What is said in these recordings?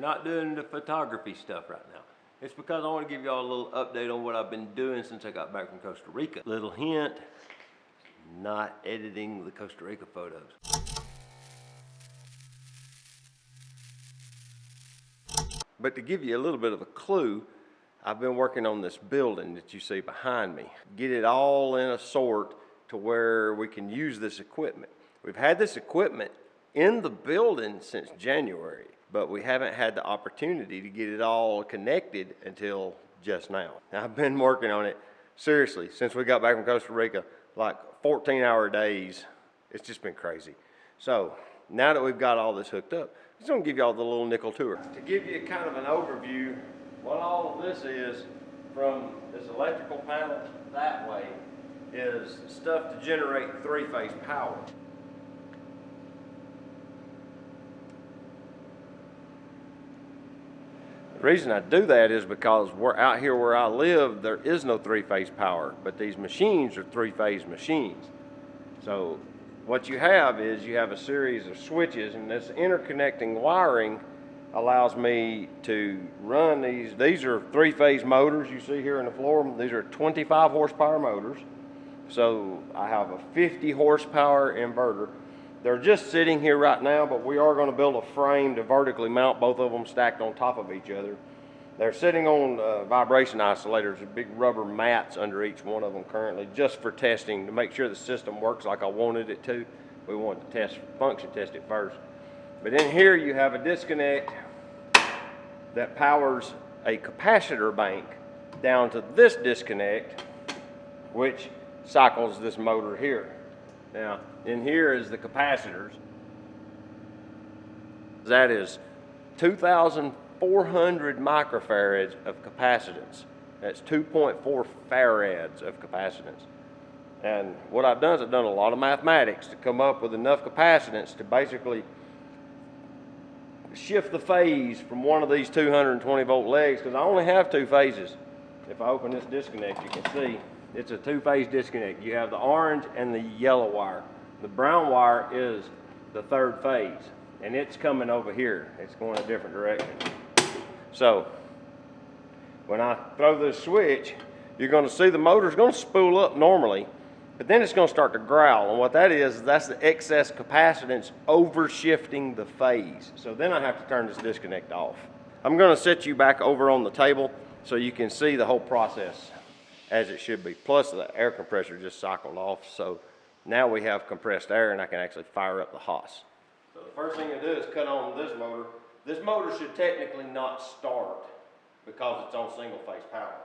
not doing the photography stuff right now. It's because I want to give y'all a little update on what I've been doing since I got back from Costa Rica. Little hint, not editing the Costa Rica photos. But to give you a little bit of a clue, I've been working on this building that you see behind me. Get it all in a sort to where we can use this equipment. We've had this equipment in the building since January, but we haven't had the opportunity to get it all connected until just now. I've been working on it seriously since we got back from Costa Rica, like 14-hour days. It's just been crazy. So now that we've got all this hooked up, I'm just gonna give y'all the little nickel tour. To give you kind of an overview, what all of this is from this electrical panel that way is stuff to generate three-phase power. The reason I do that is because we're out here where I live, there is no three-phase power, but these machines are three-phase machines. So what you have is you have a series of switches, and this interconnecting wiring allows me to run these. These are three-phase motors you see here on the floor. These are 25 horsepower motors. So I have a 50 horsepower inverter. They're just sitting here right now, but we are going to build a frame to vertically mount both of them stacked on top of each other. They're sitting on vibration isolators, big rubber mats under each one of them currently, just for testing to make sure the system works like I wanted it to. We wanted to function test it first. But in here you have a disconnect that powers a capacitor bank down to this disconnect, which cycles this motor here. Now, in here is the capacitors. That is 2,400 microfarads of capacitance. That's 2.4 farads of capacitance. And what I've done is I've done a lot of mathematics to come up with enough capacitance to basically shift the phase from one of these 220 volt legs, because I only have two phases. If I open this disconnect, you can see it's a two-phase disconnect. You have the orange and the yellow wire. The brown wire is the third phase, and it's coming over here. It's going a different direction. So when I throw this switch, you're going to see the motor's going to spool up normally, but then it's going to start to growl. And what that is, that's the excess capacitance overshifting the phase. So then I have to turn this disconnect off. I'm going to set you back over on the table so you can see the whole process as it should be. Plus the air compressor just cycled off, so now we have compressed air and I can actually fire up the hose. So the first thing to do is cut on this motor. This motor should technically not start because it's on single phase power.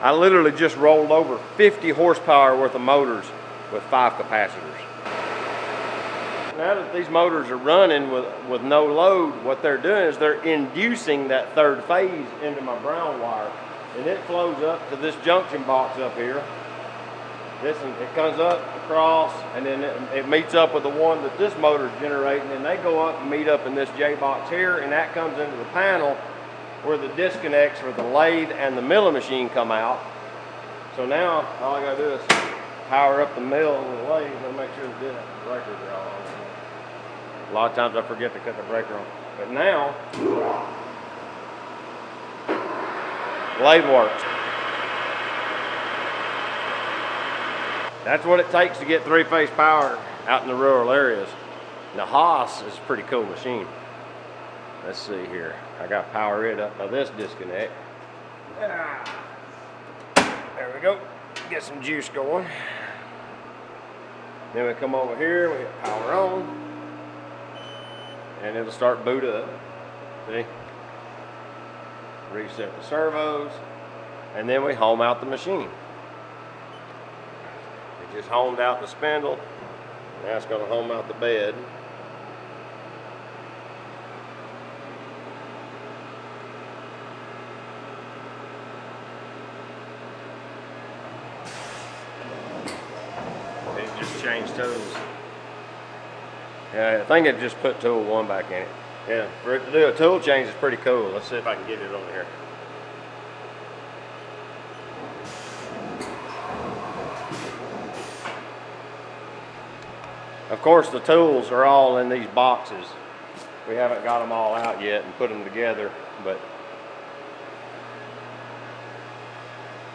I literally just rolled over 50 horsepower worth of motors with 5 capacitors. Now that these motors are running with no load, what they're doing is they're inducing that third phase into my brown wire, and it flows up to this junction box up here. It comes up across, and then it meets up with the one that this motor is generating, and they go up and meet up in this J box here, and that comes into the panel where the disconnects for the lathe and the milling machine come out. So now all I gotta do is power up the mill and the lathe and make sure the breakers are all on. A lot of times I forget to cut the breaker on. But now, lathe works. That's what it takes to get three-phase power out in the rural areas. Now, Haas is a pretty cool machine. Let's see here. I got to power it up by this disconnect. There we go. Get some juice going. Then we come over here, we hit power on, and it'll start boot up. See? Reset the servos, and then we home out the machine. We just homed out the spindle. Now it's going to home out the bed. It just changed tools. Yeah, I think it just put tool 1 back in it. Yeah, for it to do a tool change is pretty cool. Let's see if I can get it on here. course, the tools are all in these boxes. We haven't got them all out yet and put them together, but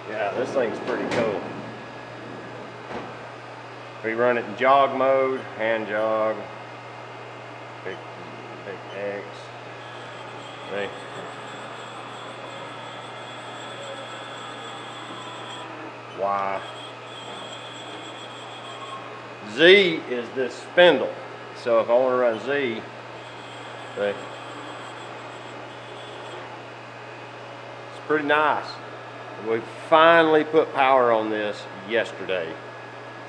yeah, this thing's pretty cool. We run it in jog mode, hand jog, big X. See? Y. Z is this spindle. So if I want to run Z, see? It's pretty nice. We finally put power on this yesterday.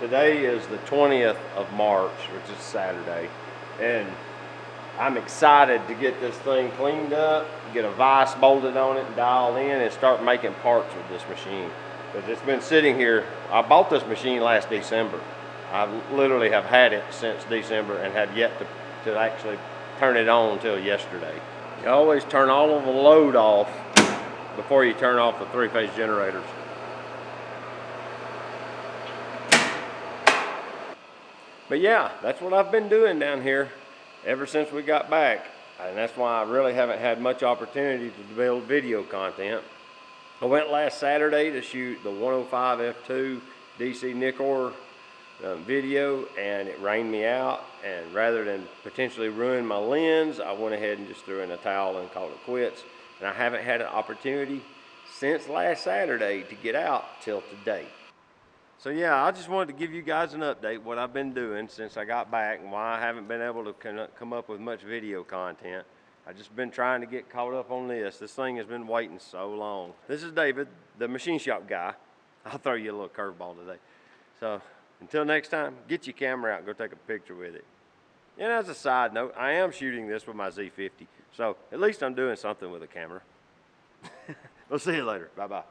Today is the 20th of March, which is Saturday, and I'm excited to get this thing cleaned up, get a vise bolted on it and dialed in, and start making parts with this machine. Because it's been sitting here. I bought this machine last December. I literally have had it since December and have yet to actually turn it on until yesterday. You always turn all of the load off before you turn off the three-phase generators. But yeah, that's what I've been doing down here ever since we got back. And that's why I really haven't had much opportunity to build video content. I went last Saturday to shoot the 105 F2 DC Nikkor video, and it rained me out, and rather than potentially ruin my lens, I went ahead and just threw in a towel and called it quits. And I haven't had an opportunity since last Saturday to get out till today. So yeah, I just wanted to give you guys an update what I've been doing since I got back and why I haven't been able to come up with much video content. I've just been trying to get caught up on this. This thing has been waiting so long. This is David, the machine shop guy. I'll throw you a little curveball today. So until next time, get your camera out and go take a picture with it. And as a side note, I am shooting this with my Z50. So at least I'm doing something with a camera. We'll see you later. Bye-bye.